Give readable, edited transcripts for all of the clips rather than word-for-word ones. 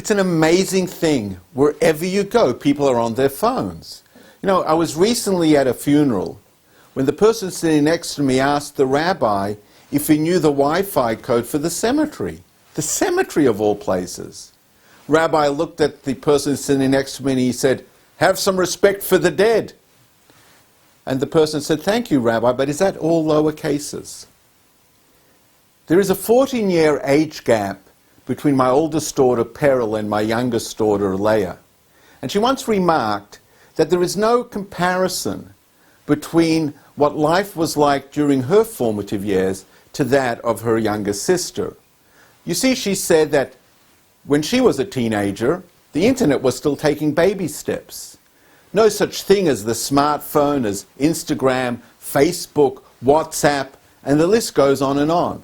It's an amazing thing. Wherever you go, people are on their phones. You know, I was recently at a funeral when the person sitting next to me asked the rabbi if he knew the Wi-Fi code for the cemetery. The cemetery of all places. Rabbi looked at the person sitting next to me and he said, "Have some respect for the dead." And the person said, "Thank you, Rabbi, but is that all lower cases?" There is a 14-year age gap between my oldest daughter, Peril, and my youngest daughter, Leah. And she once remarked that there is no comparison between what life was like during her formative years to that of her younger sister. You see, she said that when she was a teenager, the internet was still taking baby steps. No such thing as the smartphone, as Instagram, Facebook, WhatsApp, and the list goes on and on.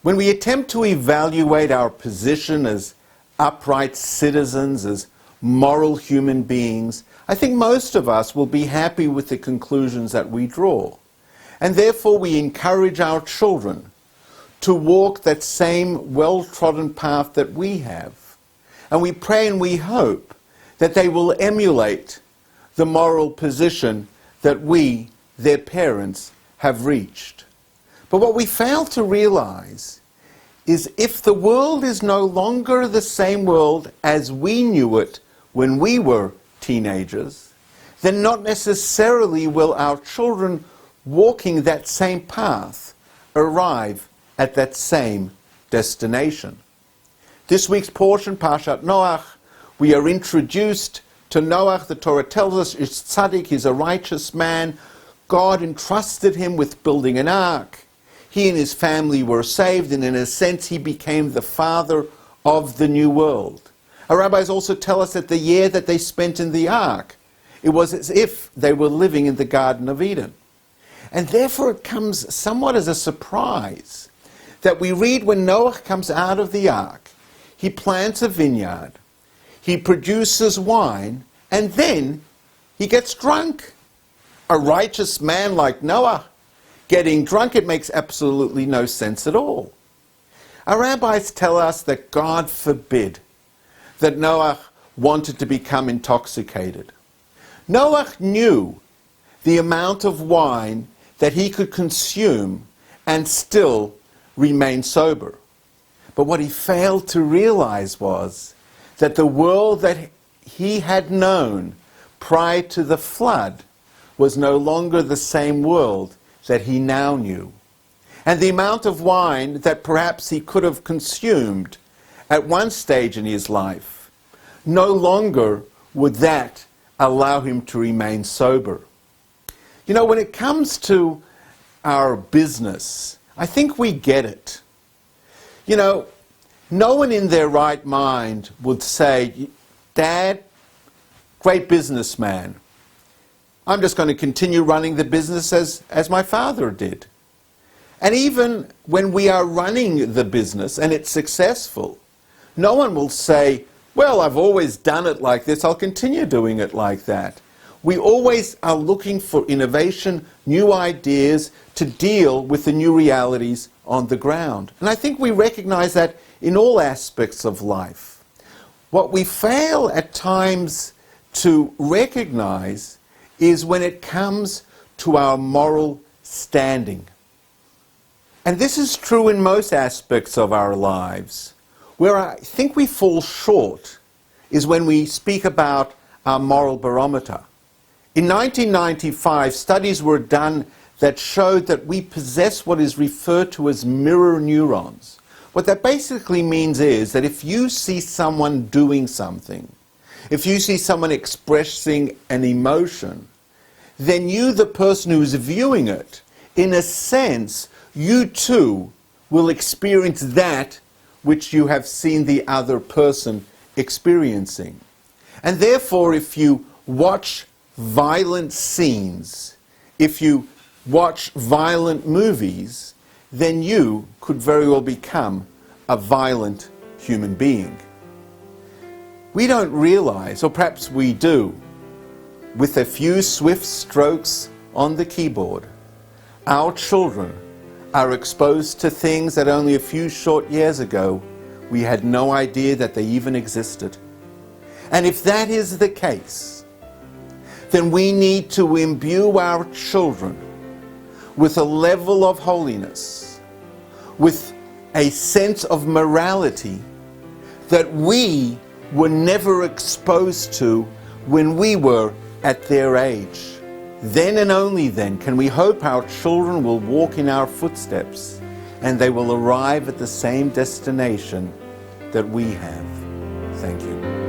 When we attempt to evaluate our position as upright citizens, as moral human beings, I think most of us will be happy with the conclusions that we draw. And therefore we encourage our children to walk that same well-trodden path that we have. And we pray and we hope that they will emulate the moral position that we, their parents, have reached. But what we fail to realize is if the world is no longer the same world as we knew it when we were teenagers, then not necessarily will our children walking that same path arrive at that same destination. This week's portion, Parshat Noach, we are introduced to Noach. The Torah tells us he's tzaddik, he's a righteous man. God entrusted him with building an ark. He and his family were saved, and in a sense he became the father of the new world. Our rabbis also tell us that the year that they spent in the ark, it was as if they were living in the Garden of Eden. And therefore it comes somewhat as a surprise that we read when Noah comes out of the ark, he plants a vineyard, he produces wine, and then he gets drunk. A righteous man like Noah getting drunk, it makes absolutely no sense at all. Our rabbis tell us that God forbid that Noah wanted to become intoxicated. Noah knew the amount of wine that he could consume and still remain sober. But what he failed to realize was that the world that he had known prior to the flood was no longer the same world that he now knew. And the amount of wine that perhaps he could have consumed at one stage in his life, no longer would that allow him to remain sober. You know, when it comes to our business, I think we get it. You know, no one in their right mind would say, "Dad, great businessman. I'm just going to continue running the business as my father did." And even when we are running the business and it's successful, no one will say, "Well, I've always done it like this, I'll continue doing it like that." We always are looking for innovation, new ideas to deal with the new realities on the ground. And I think we recognize that in all aspects of life. What we fail at times to recognize is when it comes to our moral standing. And this is true in most aspects of our lives. Where I think we fall short is when we speak about our moral barometer. In 1995, studies were done that showed that we possess what is referred to as mirror neurons. What that basically means is that if you see someone doing something, if you see someone expressing an emotion, then you, the person who's viewing it, in a sense, you too will experience that which you have seen the other person experiencing. And therefore, if you watch violent scenes, if you watch violent movies, then you could very well become a violent human being. We don't realize, or perhaps we do, with a few swift strokes on the keyboard, our children are exposed to things that only a few short years ago we had no idea that they even existed. And if that is the case, then we need to imbue our children with a level of holiness, with a sense of morality that we were never exposed to when we were at their age. Then and only then can we hope our children will walk in our footsteps and they will arrive at the same destination that we have. Thank you.